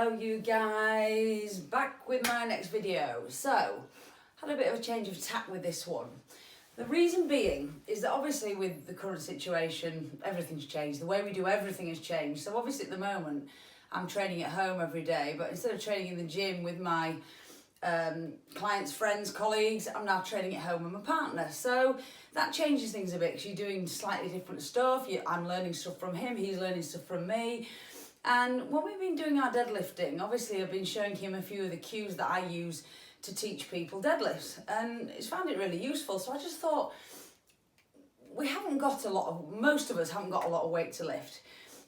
Hello you guys, back with my next video. So, had a bit of a change of tack with this one. The reason being is that obviously with the current situation, everything's changed. The way we do everything has changed. So obviously at the moment, I'm training at home every day, but instead of training in the gym with my clients, friends, colleagues, I'm now training at home with my partner. So that changes things a bit because you're doing slightly different stuff. I'm learning stuff from him, he's learning stuff from me. And when we've been doing our deadlifting, obviously I've been showing him a few of the cues that I use to teach people deadlifts, and he's found it really useful. So I just thought, most of us haven't got a lot of weight to lift.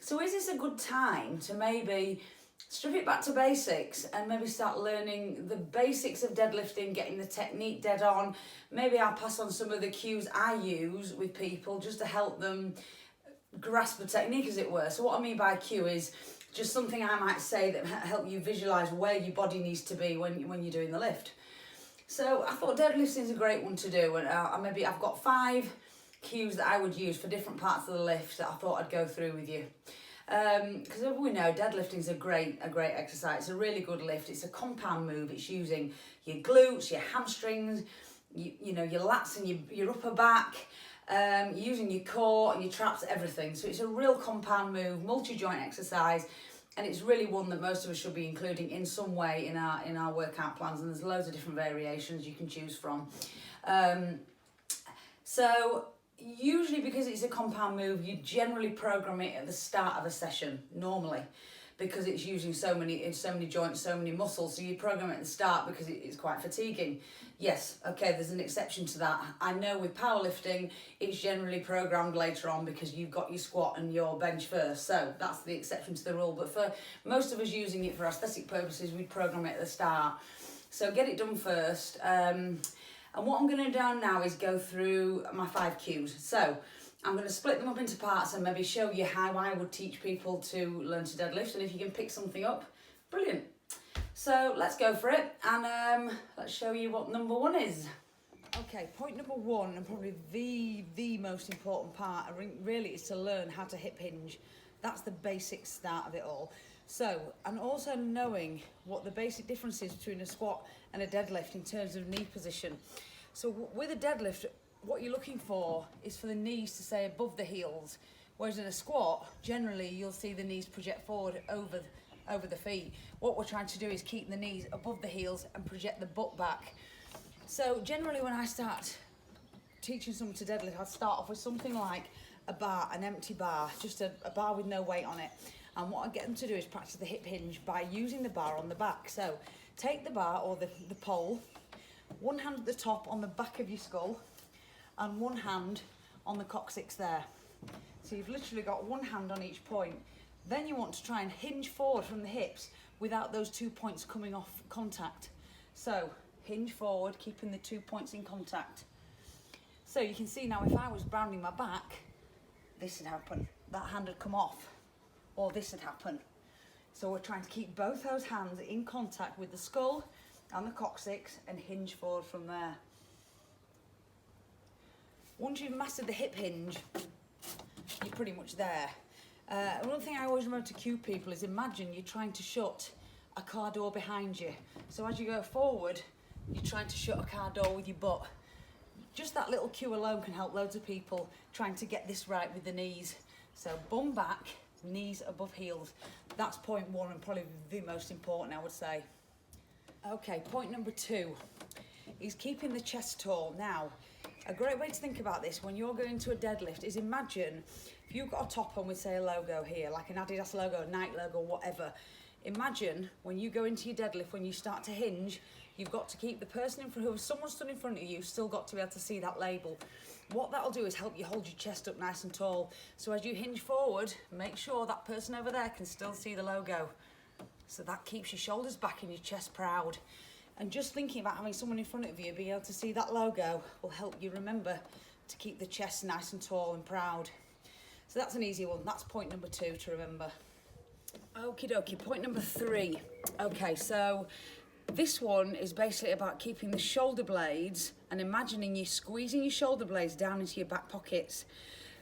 So is this a good time to maybe strip it back to basics and maybe start learning the basics of deadlifting, getting the technique dead on? Maybe I'll pass on some of the cues I use with people just to help them grasp the technique, as it were. So what I mean by cue is just something I might say that help you visualize where your body needs to be when you're doing the lift. So I thought deadlifting is a great one to do, and maybe I've got 5 cues that I would use for different parts of the lift that I thought I'd go through with you. Because as we know, deadlifting is a great exercise. It's a really good lift. It's a compound move. It's using your glutes, your hamstrings, you know, your lats and your upper back. Using your core and your traps, everything. So it's a real compound move, multi-joint exercise, and it's really one that most of us should be including in some way in our workout plans, and there's loads of different variations you can choose from. So usually, because it's a compound move, you generally program it at the start of a session, normally, because it's using so many joints, so many muscles. So you program it at the start because it's quite fatiguing. Yes, okay, there's an exception to that. I know with powerlifting, it's generally programmed later on because you've got your squat and your bench first. So that's the exception to the rule. But for most of us using it for aesthetic purposes, we program it at the start. So get it done first. And what I'm going to do now is go through my 5 cues. So I'm going to split them up into parts and maybe show you how I would teach people to learn to deadlift, and if you can pick something up, brilliant. So let's go for it, and let's show you what number 1 is. Okay, point number 1, and probably the most important part, really, is to learn how to hip hinge. That's the basic start of it all. So, and also knowing what the basic difference is between a squat and a deadlift in terms of knee position. So with a deadlift, what you're looking for is for the knees to stay above the heels, whereas in a squat, generally you'll see the knees project forward over the feet. What we're trying to do is keep the knees above the heels and project the butt back. So generally when I start teaching someone to deadlift, I'd start off with something like a bar, an empty bar, just a bar with no weight on it. And what I get them to do is practice the hip hinge by using the bar on the back. So take the bar or the pole, one hand at the top on the back of your skull, and one hand on the coccyx there. So you've literally got one hand on each point. Then you want to try and hinge forward from the hips without those 2 points coming off contact. So hinge forward, keeping the 2 points in contact. So you can see now if I was rounding my back, this would happen. That hand would come off, or this would happen. So we're trying to keep both those hands in contact with the skull and the coccyx and hinge forward from there. Once you've mastered the hip hinge, you're pretty much there. One thing I always remember to cue people is imagine you're trying to shut a car door behind you. So as you go forward, you're trying to shut a car door with your butt. Just that little cue alone can help loads of people trying to get this right with the knees. So bum back, knees above heels. That's point 1 and probably the most important, I would say. Okay, point number 2 is keeping the chest tall. Now, a great way to think about this when you're going to a deadlift is imagine if you've got a top on with, say, a logo here, like an Adidas logo, Nike logo, whatever. Imagine when you go into your deadlift, when you start to hinge, you've got to keep the person in front, who someone stood in front of you, still got to be able to see that label. What that'll do is help you hold your chest up nice and tall. So as you hinge forward, make sure that person over there can still see the logo. So that keeps your shoulders back and your chest proud. And just thinking about having someone in front of you be able to see that logo will help you remember to keep the chest nice and tall and proud. So that's an easy one. That's point number 2 to remember. Okie dokie, point number 3. Okay, so this one is basically about keeping the shoulder blades and imagining you squeezing your shoulder blades down into your back pockets.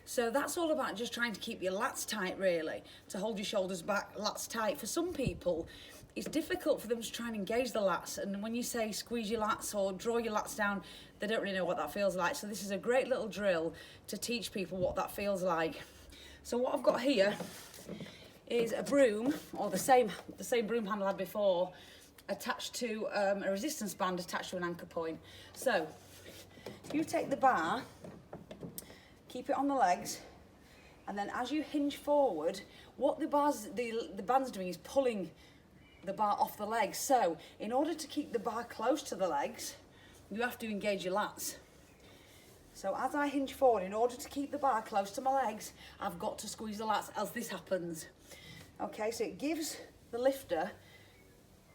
So that's all about just trying to keep your lats tight, really, to hold your shoulders back, lats tight. For some people, it's difficult for them to try and engage the lats, and when you say squeeze your lats or draw your lats down, they don't really know what that feels like. So this is a great little drill to teach people what that feels like. So what I've got here is a broom, or the same broom handle I had before, attached to a resistance band attached to an anchor point. So you take the bar, keep it on the legs, and then as you hinge forward, what the band's doing is pulling the bar off the legs. So in order to keep the bar close to the legs, you have to engage your lats. So as I hinge forward, in order to keep the bar close to my legs, I've got to squeeze the lats as this happens. Okay, so it gives the lifter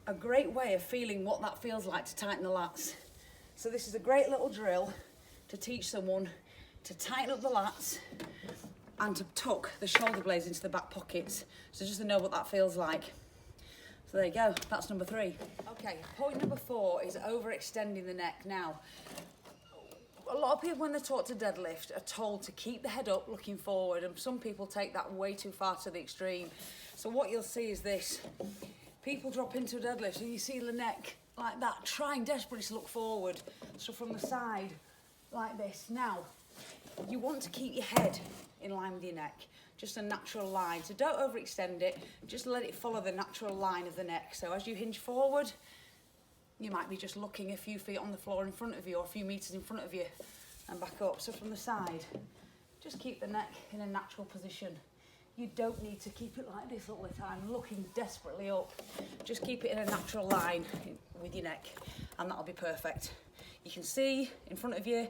a great way of feeling what that feels like to tighten the lats. So this is a great little drill to teach someone to tighten up the lats and to tuck the shoulder blades into the back pockets. So just to know what that feels like. So there you go, that's number 3. Okay, point number 4 is overextending the neck. Now, a lot of people when they're taught to deadlift are told to keep the head up looking forward, and some people take that way too far to the extreme. So what you'll see is this. People drop into a deadlift and you see the neck like that, trying desperately to look forward. So from the side, like this. Now, you want to keep your head in line with your neck, just a natural line. So don't overextend it, just let it follow the natural line of the neck. So as you hinge forward, you might be just looking a few feet on the floor in front of you, or a few meters in front of you, and back up. So from the side, just keep the neck in a natural position. You don't need to keep it like this all the time, looking desperately up. Just keep it in a natural line with your neck, and that'll be perfect. You can see in front of you, you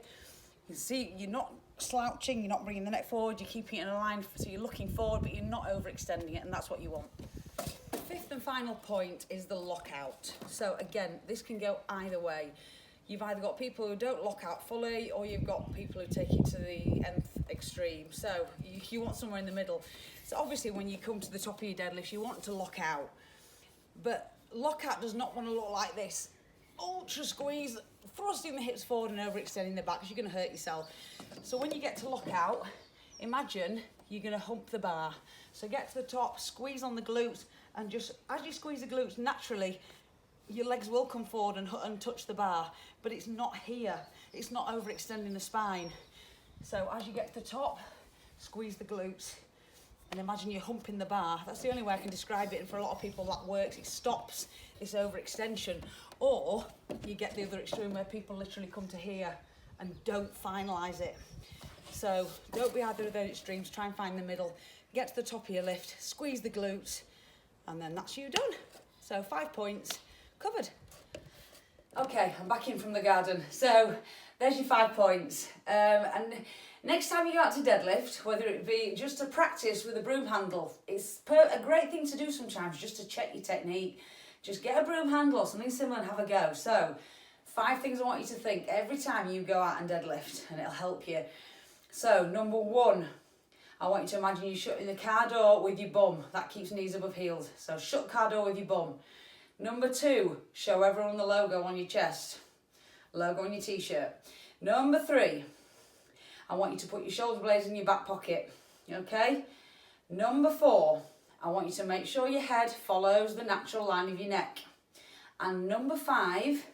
can see you're not slouching, you're not bringing the neck forward, you're keeping it in a line, so you're looking forward, but you're not overextending it, and that's what you want. The 5th and final point is the lockout. So again, this can go either way. You've either got people who don't lock out fully, or you've got people who take it to the nth extreme. So you want somewhere in the middle. So obviously when you come to the top of your deadlift, you want to lock out. But lockout does not want to look like this. Ultra squeeze, thrusting the hips forward and overextending the back, because you're going to hurt yourself. So when you get to lockout, imagine you're going to hump the bar. So get to the top, squeeze on the glutes, and just as you squeeze the glutes, naturally, your legs will come forward and touch the bar, but it's not here. It's not overextending the spine. So as you get to the top, squeeze the glutes, and imagine you're humping the bar. That's the only way I can describe it, and for a lot of people that works. It stops this overextension. Or you get the other extreme where people literally come to here and don't finalise it. So don't be either of those extremes, try and find the middle. Get to the top of your lift, squeeze the glutes, and then that's you done. So 5 points covered. Okay, I'm back in from the garden. So there's your 5 points. And next time you go out to deadlift, whether it be just to practice with a broom handle, it's a great thing to do sometimes, just to check your technique. Just get a broom handle or something similar and have a go. So 5 things I want you to think every time you go out and deadlift, and it'll help you. So number 1, I want you to imagine you shutting the car door with your bum. That keeps knees above heels. So shut car door with your bum. Number 2, show everyone the logo on your chest. Logo on your t-shirt. Number 3, I want you to put your shoulder blades in your back pocket. Okay? Number 4, I want you to make sure your head follows the natural line of your neck. And number 5,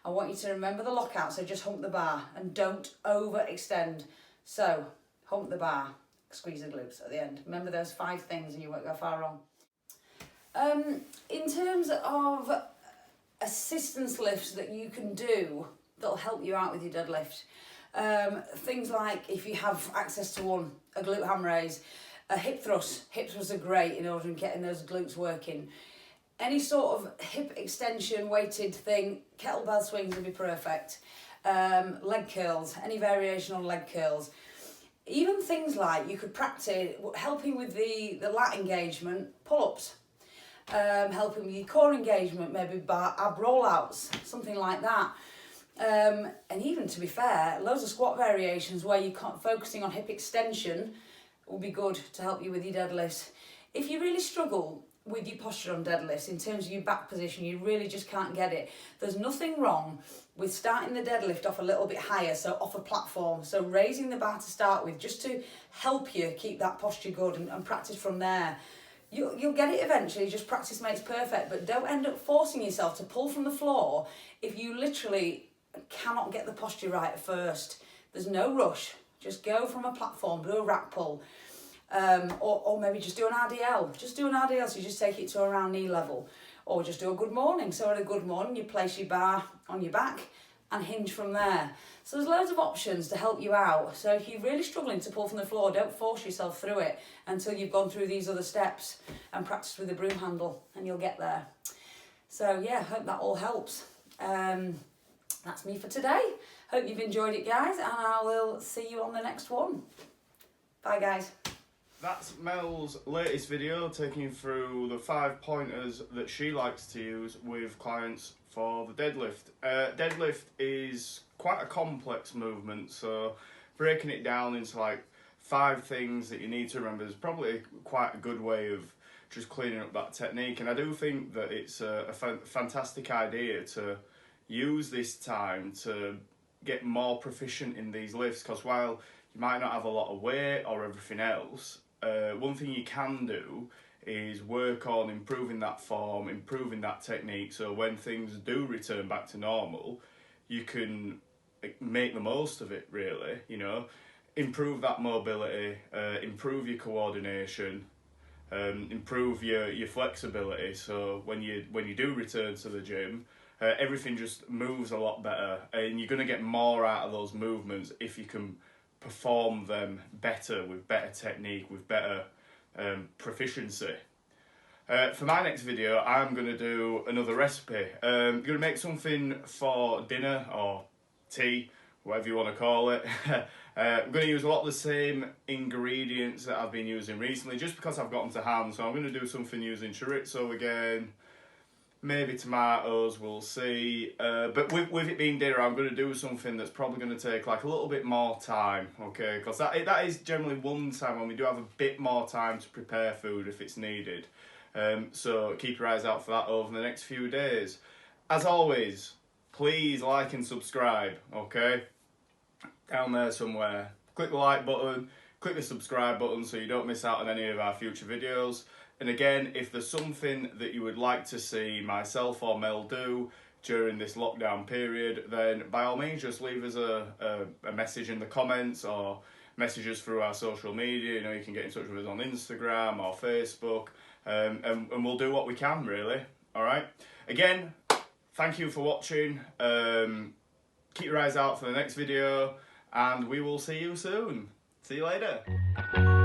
I want you to remember the lockout. So just hump the bar and don't overextend. So hump the bar, squeeze the glutes at the end. Remember those 5 things and you won't go far wrong. In terms of assistance lifts that you can do that'll help you out with your deadlift, things like if you have access to one, a glute ham raise, a hip thrust. Hip thrusts are great in order to getting those glutes working. Any sort of hip extension weighted thing, kettlebell swings would be perfect. Leg curls, any variation on leg curls. Even things like you could practice helping with the lat engagement, pull-ups. Helping with your core engagement, maybe ab rollouts, something like that. And even to be fair, loads of squat variations where you're focusing on hip extension will be good to help you with your deadlifts. If you really struggle with your posture on deadlifts in terms of your back position, you really just can't get it, there's nothing wrong with starting the deadlift off a little bit higher, so off a platform, so raising the bar to start with, just to help you keep that posture good and practice from there. You'll get it eventually, just practice makes perfect, but don't end up forcing yourself to pull from the floor if you literally cannot get the posture right at first. There's no rush. Just go from a platform, do a rack pull, or maybe just do an RDL. Just do an RDL, so you just take it to around knee level, or just do a good morning. So at a good morning, you place your bar on your back and hinge from there. So there's loads of options to help you out. So if you're really struggling to pull from the floor, don't force yourself through it until you've gone through these other steps and practice with the broom handle, and you'll get there. So yeah, hope that all helps. That's me for today. Hope you've enjoyed it, guys, and I will see you on the next one. Bye, guys. That's Mel's latest video, taking you through the 5 pointers that she likes to use with clients for the deadlift. Deadlift is quite a complex movement, so breaking it down into like 5 things that you need to remember is probably quite a good way of just cleaning up that technique. And I do think that it's a fantastic idea to use this time to get more proficient in these lifts, because while you might not have a lot of weight or everything else, one thing you can do is work on improving that form, improving that technique, so when things do return back to normal, you can make the most of it, really, you know. Improve that mobility, improve your coordination, improve your flexibility, so when you do return to the gym, everything just moves a lot better, and you're going to get more out of those movements if you can perform them better, with better technique, with better proficiency. For my next video, I'm going to do another recipe. I'm going to make something for dinner or tea, whatever you want to call it. I'm going to use a lot of the same ingredients that I've been using recently, just because I've got them to hand. So I'm going to do something using chorizo again, maybe tomatoes, we'll see. But with it being dinner, I'm going to do something that's probably going to take like a little bit more time, okay? Because that is generally one time when we do have a bit more time to prepare food if it's needed. So keep your eyes out for that over the next few days. As always, please like and subscribe, okay? Down there somewhere. Click the like button, click the subscribe button so you don't miss out on any of our future videos. And again, if there's something that you would like to see myself or Mel do during this lockdown period, then by all means just leave us a message in the comments or message us through our social media. You know, you can get in touch with us on Instagram or Facebook, and we'll do what we can, really. All right. Again, thank you for watching. Keep your eyes out for the next video, and we will see you soon. See you later.